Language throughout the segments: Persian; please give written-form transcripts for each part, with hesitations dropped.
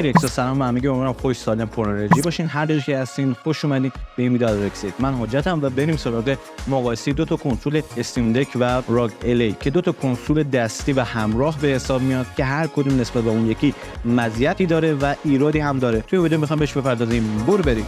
رکس سلام به همگی، امیدوارم خوش سالم پر انرژی باشین. هر جایی که هستین خوش اومدین به این ویدیو از رکسید. من حجتم و بریم سراغ مقایسه دو تا کنسول استیم دک و راگ الی که دو تا کنسول دستی و همراه به حساب میاد که هر کدوم نسبت به اون یکی مزیتی داره و ایرادی هم داره. توی ویدیو میخوام بهش بپردازیم. بریم.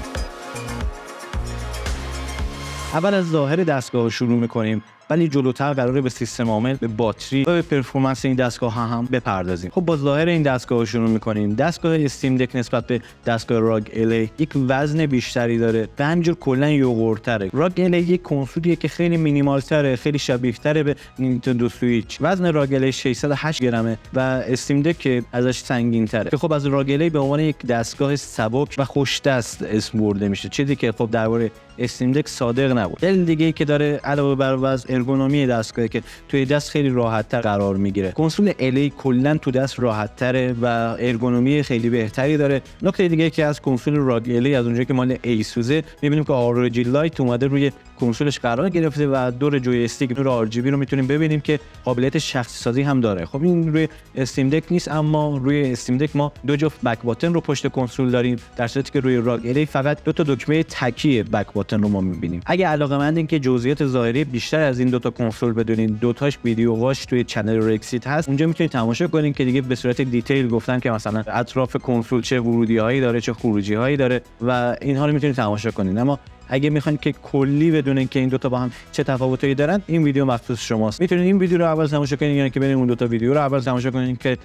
اول از ظاهر دستگاه شروع میکنیم، ولی جلوتر قراره به سیستم عامل، به باتری و به پرفورمنس این دستگاه هم بپردازیم. خب با ظاهر این دستگاه شروع می‌کنیم. دستگاه استیم دک نسبت به دستگاه راگ الی یک وزن بیشتری داره و همینجور کلا یوگورتره. راگ الی یک کنسولیه که خیلی مینیمال‌تره، خیلی شبیه‌تره به نینتندو سویچ. وزن راگ الی 608 گرمه و استیم دک ازش سنگین‌تره. که خب از راگ الی به عنوان یک دستگاه سبک و خوش‌دست اسم برده میشه، چیزی که خب درباره استیم دک صادق نبود. دلیل دیگه‌ای که داره علاوه بر وزن، ارگونومی دستگاهی که توی دست خیلی راحت‌تر قرار میگیره. کنسول الی کلا تو دست راحت‌تره و ارگونومی خیلی بهتری داره. نکته دیگه که از کنسول راگ الی، از اونجایی که مال ایسوزه، می‌بینیم که آر-جی لایت اومده روی کنسولش قرار گرفته و دور جویستیک نور RGB رو میتونیم ببینیم که قابلیت شخصی سازی هم داره. خب این روی استیم دک نیست، اما روی استیم دک ما دو جفت بک باتن رو پشت کنسول داریم، در صورتی که روی راگ الی فقط دو تا دکمه تکی بک باتن رو ما میبینیم. اگه علاقه‌مندین که جزئیات ظاهری بیشتر از این دو تا کنسول بدونین، دو تاش ویدیوهاش توی کانال رکسیت هست، اونجا میتونید تماشا کنین که دیگه به صورت دیتیل گفتن که مثلا اطراف کنسول چه ورودی‌هایی داره، چه خروجی‌هایی داره و اینها رو میتونید تماشا کنین. اما اگه میخواین که کلی بدونین که این دوتا با هم چه تفاوتایی دارن، این ویدیو مخصوص شماست. میتونید این ویدیو رو اول تماشا کنین، یعنی که برین اون دوتا ویدیو رو اول تماشا کنین که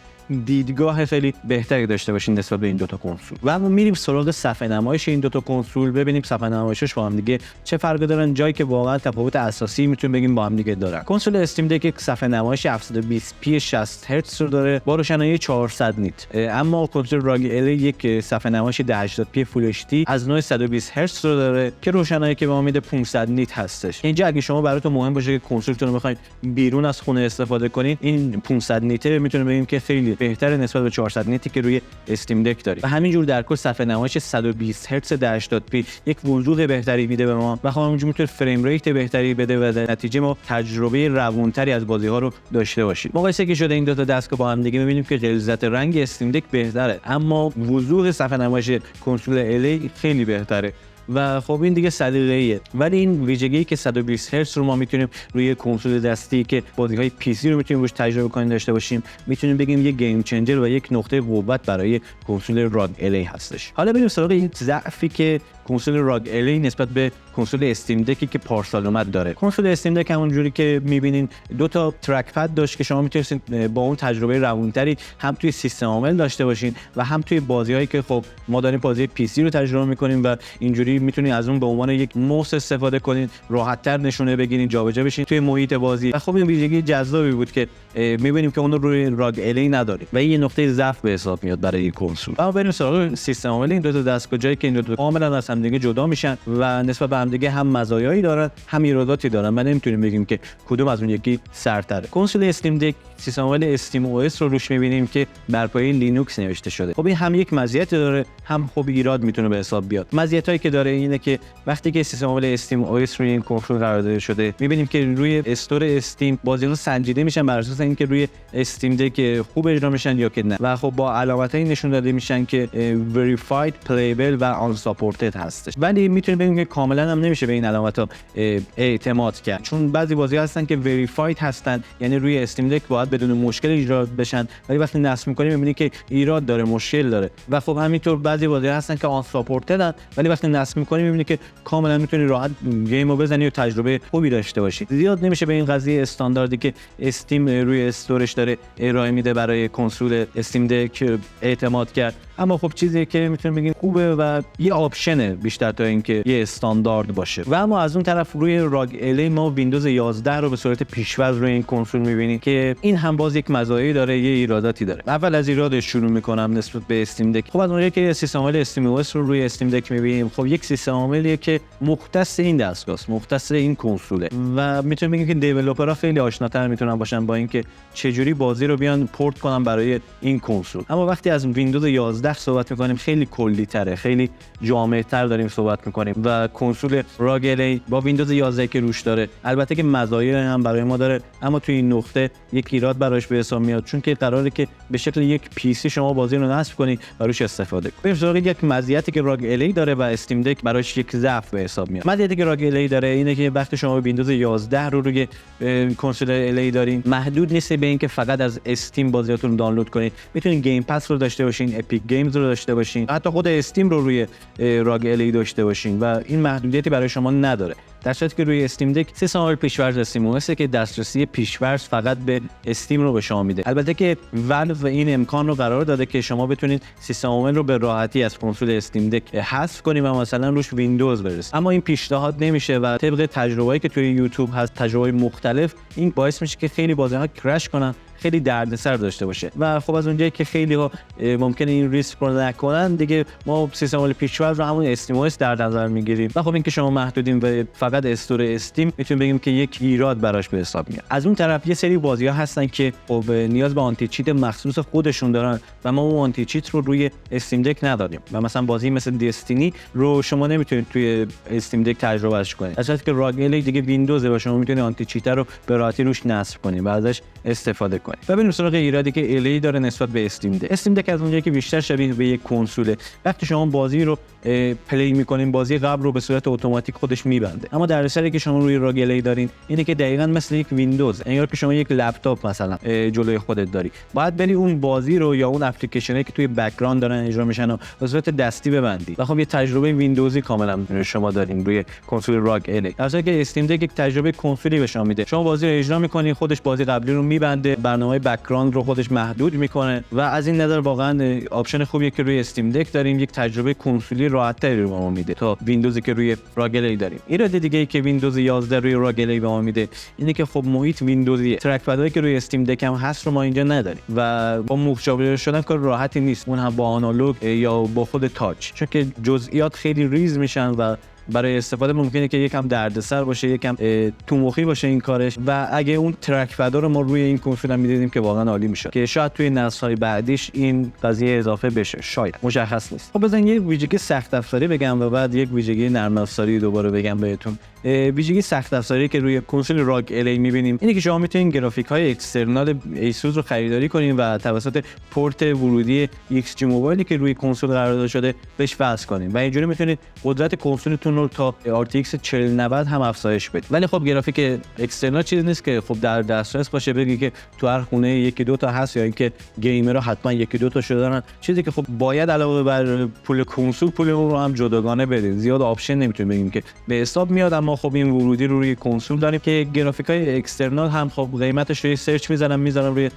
دیدگاه خیلی بهتری داشته باشین نسبت به این دوتا کنسول. و اما میریم سراغ صفحه نمایش این دوتا کنسول، ببینیم صفحه نمایشش با هم دیگه چه فرقی دارن، جایی که واقعا تفاوت اساسی میتونیم بگیم با هم دیگه دارن. کنسول استیم دک یک صفحه نمایش 720p 60 هرتز رو داره با روشنایی 400 نیت، اما کنسول راگ الی یک صفحه نمایش 1080p فول اچ دی از نوع 120 هرتز رو داره که روشنایی که به ما میده 500 نیت هستش. اینجا اگه شما براتون مهم باشه که کنسولتون رو بخواید بیرون از خونه استفاده کنین، این 500 نیته میتونه بگیم که خیلی بهتره نسبت به 400 نیتی که روی استیم دک داریم. و همینجور در کل صفحه نمایش 120 هرتز 1080p یک وضوح بهتری میده به ما و خب همینجور میتونه فریم ریت بهتری بده و در نتیجه ما تجربه روونتری از بازی ها رو داشته باشیم. مقایسه که شده این دو تا دستگاه با هم دیگه، میبینیم که غلظت رنگ استیم دک بهتره، اما وضوح صفحه نمایش کنسول الی خیلی بهتره و خب این دیگه سلیقه‌ایه. ولی این ویژگی که 120 هرتز رو ما میتونیم روی کنسول دستی که بازی‌های پی سی رو میتونیم روش تجربه کنیم داشته باشیم، میتونیم بگیم یه گیم چنجر و یک نقطه قوت برای کنسول راگ الی هستش. حالا بریم سراغ این ضعفی که کنسول راگ الی نسبت به کنسول استیم دکی که پارسال اومد داره. کنسول استیم دک همونجوری که میبینین دو تا ترک پد داشت که شما میتونید با اون تجربه روونتری هم توی سیستم عامل داشته باشین و هم توی بازی‌هایی که خب ما داریم بازی پی سی رو تجربه میکنیم و اینجوری میتونید از اون به عنوان یک موس استفاده کنین، راحت‌تر نشونه بگیرین، جابجا بشین توی محیط بازی. و خب این ویژگی جذابی بود که میبینیم که اون رو روی راگ الی نداریم و این یه نقطه ضعف به حساب میاد برای این کنسول. اما بریم سراغ سیستم عامل این دو تا دستگاه، جایی که این دو تا کاملا از هم دیگه جدا میشن و نسبت به هم دیگه هم مزایایی دارن هم ایراداتی دارن. ما نمیتونیم بگیم که کدوم از اون یکی سرتره. کنسول استیم دک سیستم عامل استیم او اس رو روش میبینیم که بر پایه لینوکس نوشته شده. خب این هم یک مزیت داره، هم خب ایراد میتونه به حساب بیاد. مزیتایی که داره اینه که وقتی که سیستم عامل استیم او اس روی این کنسول قرار داده شده، میبینیم که روی استور استیم بازی‌ها سنجیده میشن بر اساس اینکه روی استیم دک خوب اجرا میشن یا که نه، و خب با علامتایی نشون داده میشن که verified playable و unsupported هستش. ولی میتونیم بگیم که کاملا هم نمیشه به این علامت‌ها اعتماد کرد، چون بعضی بازی‌ها هستن که verified هستن، یعنی روی استیم دک باید بدون مشکل اجرا بشن، ولی وقتی نصب می‌کنیم می‌بینیم که ایراد داره، مشکل داره. و خب همینطور بعضی بازی‌ها هستن که unsupported، ولی وقتی نصب می‌کنیم می‌بینیم که کاملا می‌تونی راحت گیمو بزنی و تجربه خوبی داشته باشی. زیاد نمیشه به این قضیه استانداردی که استیم روی استورش داره ارائه میده برای کنسول استیم دک اعتماد کرد، اما خب چیزی که میتونیم بگیم خوبه و یه آپشنه بیشتر تا اینکه یه استاندارد باشه. و اما از اون طرف روی راگ الی ما ویندوز 11 رو به صورت پیش‌فرض روی این کنسول می‌بینیم که این هم باز یک مزایایی داره، یه ایراداتی داره. اول از ایرادش شروع می‌کنم نسبت به استیم دک. خب از اونجایی که سیستم عامل استیم او اس رو روی استیم دک می‌بینیم، خب یک سیستم عاملیه که مختص این دستگاهه، مختص این کنسوله و میتونیم بگیم که دیولپرها خیلی آشناتر میتونن باشن با اینکه چجوری بازی رو بیان پورت کنن برای این کنسول. اما وقتی از ویندوز 11 وقت صحبت میکنیم خیلی کلی تره، خیلی جامع تر داریم صحبت میکنیم و کنسول راگ الی با ویندوز 11 که روش داره البته که مزایای هم برای ما داره، اما توی این نقطه یک ایراد براش به حساب میاد، چون که قراره که به شکل یک پی سی شما بازی رو نصب کنید و روش استفاده کنید. بریم سراغ یک مزیتی که راگ الی داره و استیم دک براش یک ضعف به حساب میاد. مزیتی که راگ الی داره اینه که وقتی شما ویندوز 11 رو روی کنسول الی دارین، محدود نیست به اینکه فقط از استیم بازیاتون دانلود کنید، میتونید گیم پس رو داشته باشین، اپیک گیمز رو داشته باشین، حتی خود استیم رو روی راگ الی داشته باشین و این محدودیتی برای شما نداره. در صورتی که روی استیم دک 3 سال پیش‌ورز استیم اوسه که دسترسی پیش‌ورز فقط به استیم رو به شما میده. البته که والو این امکان رو قرار داده که شما بتونید سیستم عامل رو به راحتی از کنسول استیم دک حذف کنید و مثلا روش ویندوز برسید، اما این پیشنهاد نمیشه و طبق تجربه‌ای که توی یوتیوب هست، تجربه مختلف، این باعث میشه که خیلی بازی‌ها کرش کنن، خیلی دردسر داشته باشه و خب از اونجایی که خیلی ها ممکنه این ریسک رو نکنن دیگه، ما سیستم عامل پیش‌ورز رو همون استیم اوس در نظر میگیریم و خب اینکه شما محدودین به فقط استور استیم، میتونیم بگیم که یک ایراد براش به حساب میاد. از اون طرف یه سری بازی‌ها هستن که خب نیاز به آنتی چیت مخصوص خودشون دارن و ما اون آنتی چیت رو روی استیم دک نداریم و مثلا بازی مثل دستینی رو شما نمیتونید توی استیم دک تجربهش کنید، از اینکه راگ الی دیگه ویندوزه و شما میتونید آنتی چیت رو به راحتی روش نصب کنید و ازش استفاده کنید. و بریم سراغ ایرادی که الی داره نسبت به استیم دک. استیم دک از اونجایی که بیشتر شبیه به یک کنسوله، وقتی شما بازی رو پلی میکنین بازی قبل رو به صورت اتوماتیک خودش میبنده، اما در اثری که شما روی راگ الی دارین اینه که دقیقاً مثل یک ویندوز، انگار که شما یک لپتاپ مثلا جلوی خودت داری، باید بری اون بازی رو یا اون اپلیکیشنایی که توی بک‌گراند دارن اجرا میشن به صورت دستی ببندی و خب یه تجربه ویندوزی کاملا شما دارین روی کنسول راگ الی، در حالی که استیم دک یک تجربه کنسولی به شما میده. شما بازی رو اجرا میکنین، خودش بازی قبلی رو میبنده، برنامه بک‌گراند رو خودش محدود میکنه و از این نظر واقعا آپشن خوبیه که روی استیم دک داریم، یک تجربه کنسولی راحت‌تری رو به ما میده تا ویندوزی که روی راگ الی داریم. ایراد دیگه‌ای که ویندوز 11 روی راگ الی به ما میده اینه که خب محیط ویندوزی، ترک پدایی که روی استیم دک هم هست رو ما اینجا نداریم و با مشابه شدن کار راحتی نیست، اون هم با آنالوگ یا با خود تاچ، چون که جزئیات خیلی ریز میشن و برای استفاده ممکنه که یکم دردسر باشه، یکم تو مخی باشه این کارش و اگه اون ترک پد رو ما روی این کنسول هم می‌دیدیم که واقعا عالی میشه، که شاید توی نسل‌های بعدیش این قضیه اضافه بشه، شاید، مشخص نیست. خب بزن یه ویژگی سخت افزاری بگم و بعد یک ویژگی نرم افزاری دوباره بگم بهتون. ویژگی سخت افزاری که روی کنسول راگ الی می‌بینیم اینه که شما میتونید گرافیک‌های اکسترنال ایسوس رو خریداری کنین و توسط پورت ورودی ایکس جی موبایلی که روی کنسول قرار داده شده بهش وصل کنین و اینجوری میتونید قدرت کنسولتون رو تا RTX 4090 هم افزایش بدید. ولی خب گرافیک اکسترنال چیزی نیست که خب در دسترس باشه بگی که تو هر خونه یکی دو تا هست یا اینکه گیمرها حتما یکی دو تا شده دارن، چیزی که خب باید علاوه بر پول کنسول پول اون رو هم جداگانه بدید. زیاد آپشن نمیتونیم بگیم که به حساب میاد، اما خب این ورودی رو روی کنسول داریم که گرافیکای اکسترنال هم خب قیمتش رو سرچ میذارم روی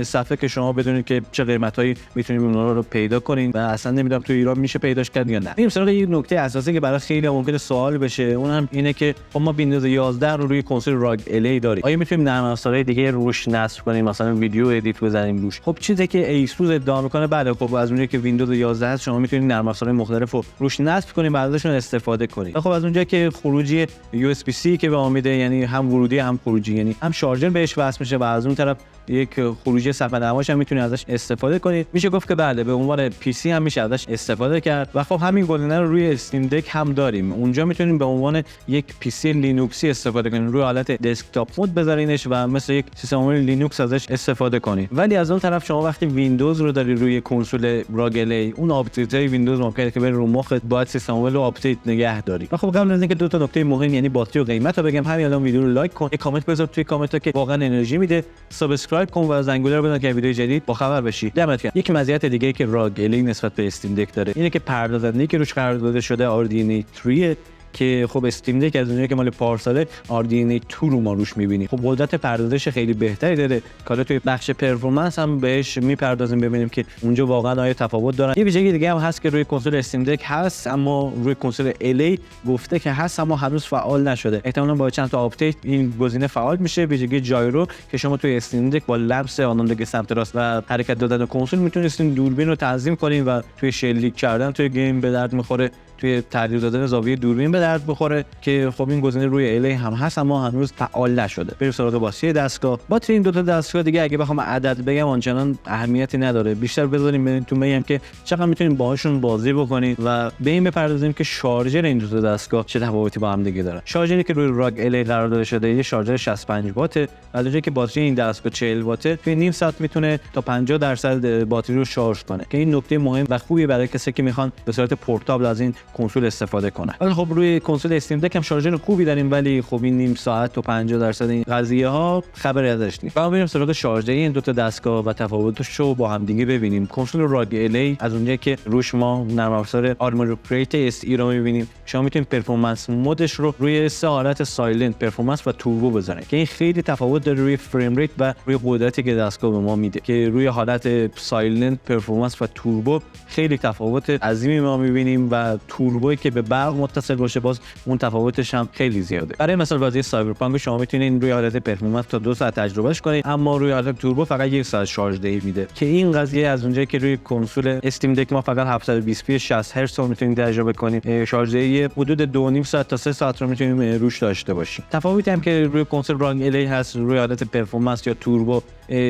صفحه که شما بدونید که چه قیمتایی میتونید اونها رو پیدا کنین و اصلا نمیدونم تو ایران میشه پیداش کرد یا نه. بریم سراغ یه نکته اساسی که برای خیلی ممکنه سوال بشه، اون هم اینه که خب ما ویندوز 11 رو روی کنسول راگ الی داریم، آیا میتونیم نرم افزارهای دیگه روش نصب کنیم، مثلا ویدیو ادیت بزنیم روش؟ خب چیزی که ایسوس ادعا میکنه بله، خب از اونجایی که ویندوز 11 هست شما میتونید نرم افزارهای مختلف رو روش نصب کنید و ازشون استفاده کنید. خب از اونجایی که خروجی یو اس بی سی که به ما میده، یعنی هم ورودی هم خروجی، یعنی هم شارژر بهش وصل میشه و از اون طرف یک خروجی صفحه نمایش هم میتونید ازش استفاده کنید. میشه گفت که بله به عنوان پی سی هم میشه ازش استفاده کرد و خب همین گزینه رو روی استیم دک هم داریم. اونجا میتونید به عنوان یک پی سی لینوکسی استفاده کنید، روی حالت دسکتاپ مود بذارینش و مثل یک سیستم عامل لینوکس ازش استفاده کنید. ولی از اون طرف شما وقتی ویندوز رو داری روی کنسول راگ الی، اون آپدیت‌های ویندوز ممکنه که بره رو مخت، باید سیستم عامل رو آپدیت نگه داری. و خب قبل از اینکه دو تا نکته مهم یعنی باتری و قیمت رو بگم، همین الان ویدیو رو لایک کن، یک کامنت بذار توی کامنت‌ها که واقعا انرژی میده، سابسکرایب کن و زنگوله رو بزن که ویدیو جدید با خبر بشی. دمت گرم. یک مزیت دیگه که راگ الی نسبت به استیم دک داره اینه که پردازنده که روش قرار داده شده RDNA 3 که خب استیم دک از اونجایی که مال پارساله RDNA 2 رو ما روش می‌بینیم. خب قدرت پردازش خیلی بهتری داره که توی بخش پرفورمنس هم بهش میپردازیم ببینیم که اونجا واقعا آیا تفاوت دارن. یه ویژگی دیگه هم هست که روی کنسول استیم دک هست اما روی کنسول الی گفته که هست اما هنوز فعال نشده. احتمالاً با چند تا آپدیت این گزینه فعال میشه. ویژگی جایرو که شما توی استیم دک با لمس آنالوگ سمت راست و حرکت دادن کنسول میتونید دوربین رو تنظیم کنین و توی شلیک کردن توی گیم به درد میخوره، توی تغییر دادن زاویه دوربین به به درد بخوره که خب این گزینه روی الی هم هست اما هنوز فعال نشده. بریم سراغ باتری دستگاه. باتری این دو تا دستگاه دیگه اگه بخوام عدد بگم آنچنان اهمیتی نداره، بیشتر بذاریم بهتون بگم که چقدر میتونیم باهاشون بازی بکنید و به این بپردازیم که شارژر این دو تا دستگاه چه تفاوتی با هم دیگه داره. شارژری که روی راگ الی قرار داده شده یه شارژر 65 واته، علاوه که باتری این دستگاه 40 واته، توی نیم ساعت میتونه تا 50% باتری رو شارژ کنه که این نکته مهم و خوبی برای کسی که میخوان به صورت پورتابل از این کنسول استفاده کنن. ولی خب روی کنسول استیم دک هم شارژر خوبی داریم ولی خب این نیم ساعت تا 50% این قضیه ها خبری ازش نیست. ما بریم سراغ شارژر این دو تا دستگاه و تفاوتش رو با هم دیگه ببینیم. کنسول راگ الی از اونجایی که روش ما نرم افزار آرمور پریت اس ای رو میبینیم، شما میتونید پرفورمنس مودش رو روی سه حالت سایلنت، پرفورمنس و توربو بزنید که این خیلی تفاوت داره روی فریم ریت و روی قدرتی که دستگاه به ما میده که روی حالت سایلنت، پرفورمنس و توربو خیلی تفاوت عظیمی ما میبینیم و توربویی که به برق متصل باشه باز اون تفاوتش هم خیلی زیاده. برای مثال بازی سایبرپانک شما میتونید روی حالت پرفورمنس تا 2 ساعت تجربهش کنید اما روی حالت توربو فقط 1 ساعت شارژ دهی میده که این قضیه از اونجایی که روی کنسول استیم دک ما فقط 720p 60 هرتز رو میتونید تجربه کنیم، شارژ دهی حدود 2.5 ساعت تا 3 ساعت رو میتونیم روش داشته باشیم. تفاوتی هم که روی کنسول راگ الی هست روی حالت پرفورمنس یا توربو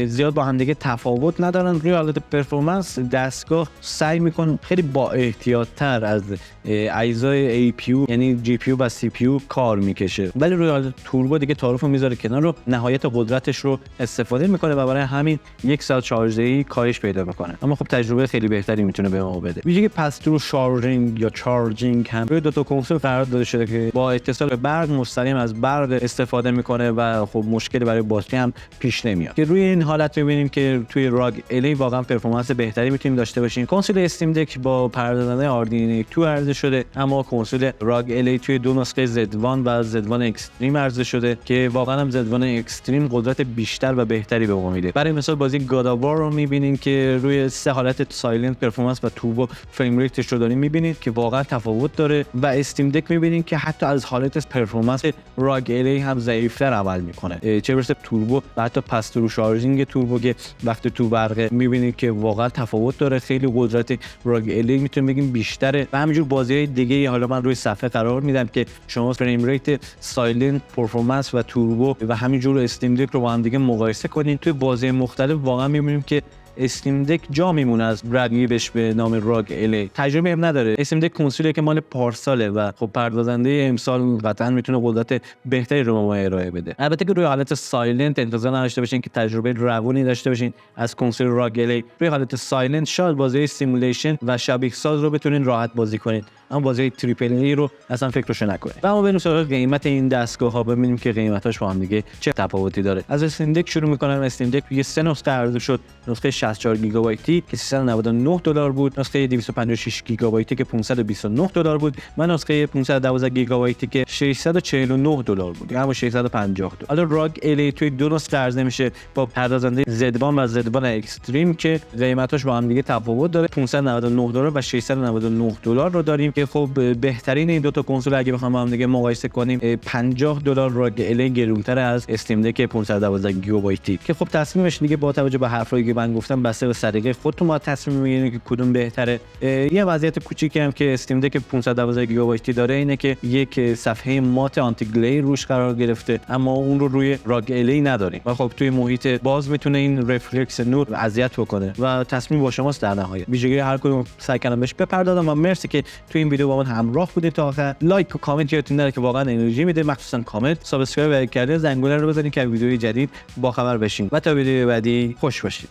زیاد با هم دیگه تفاوت ندارن. روی حالت پرفورمنس دستگاه سعی میکنه خیلی با احتیاط تر از اجزای APU یعنی GPU و CPU کار میکشه، ولی روی حالت توربو دیگه تعارف میذاره کنار رو نهایت قدرتش رو استفاده میکنه و برای همین 1 ساعت شارژ دهی کاهش پیدا میکنه اما خب تجربه خیلی بهتری میتونه به ما بده. ویژگی پس ترو شارژینگ یا چارجینگ هم روی دو تا کنسول قرار داده شده که با اتصال به برق مستقیم از برق استفاده میکنه و خب مشکلی برای باتری هم پیش نمیاد که روی این حالت می‌بینیم که توی راگ الی واقعا پرفورمنس بهتری میتونیم داشته باشیم. کنسول استیم دک با پردازنده آردینو 2 عرضه شده اما کنسول راگ الی توی دو نسخه Z1 و Z1 اکستریم عرضه شده که واقعا هم Z1 اکستریم قدرت بیشتر و بهتری به ما میده. برای مثال بازی گاد آف وار رو می‌بینیم که روی سه حالت سایلنت، پرفورمنس و توربو فریم ریتش رو داریم می‌بینید که واقعا تفاوت داره و استیم دک می‌بینیم که حتی از حالت پرفورمنس راگ الی هم ضعیف‌تر عمل می‌کنه، چه برسه توربو و حتی پس ترو شارژینگ توربو که وقتی تو برقه می‌بینید که واقعا تفاوت داره. خیلی قدرت راگ الی میتونیم بگیم بیشتره و همینجور بازی‌های دیگه حالا من روی صفحه قرار میدم که شما فریم ریت، سایلنت، پرفورمنس و توربو و همینجور استیم دک رو با هم دیگه مقایسه کنین. توی بازی مختلف واقعا می‌بینیم که استیم دک جا میمونه از رقیبش به نام راگ الی. تجربه هم نداره. استیم دک کنسولی که مال پارساله و خب پردازنده امسال قطعا میتونه قدرت بهتری رو به ما ارائه بده. البته که روی حالت سایلنت انتظار نداشته باشین که تجربه روونی داشته باشین از کنسول راگ الی. روی حالت سایلنت شاید بازی سیمولیشن و شبیه ساز رو بتونین راحت بازی کنید اما بازی تریپل ای رو اصلا فکرشو نکنید. و ما بریم سراغ قیمت این دستگاه ها ببینیم که قیمتاش با هم دیگه چه تفاوتی داره. از استیم دک شروع می‌کنم. استیم دک یه سه نسخه عرضه شد. نسخه 64 گیگابایتی که $399 بود، نسخه 256 گیگابایتی که $529 بود و نسخه 512 گیگابایتی که $649 بود، یعنی $650. حالا راگ الی توی دو نسخه عرضه میشه با پردازنده Z1 و Z1 اکستریم که قیمتاش با هم دیگه تفاوت داره. $599 و $699 رو داریم که خب بهترین این دو تا کنسول اگه بخوام با هم دیگه مقایسه کنیم $50 راگ الی گرونتر از استیم دک 512 گیگابایتی که خب تصمیمش دیگه با توجه به حرفایی که من گفتم بسته به سلیقه خودتون ما تصمیم میگیرید که کدوم بهتره. یه وضعیت کوچیکی هم که استیم دک 512 گیگابایتی داره اینه که یک صفحه مات آنتی گلی روش قرار گرفته اما اون رو روی راگ الی نداریم و خب توی محیط باز میتونه این رفلکس نور اذیت بکنه و تصمیم با شماست در نهایت. ویژگی هر کدوم سعی کردم بهش بپردازم و مرسی که توی این ویدیو با من همراه بودید تا آخر. لایک و کامنت یادتون نره که واقعا انرژی میده، مخصوصا کامنت. سابسکرایب کردن، زنگوله رو بزنید که ویدیوی جدید با خبر بشین و تا ویدیو بعدی خوش باشید.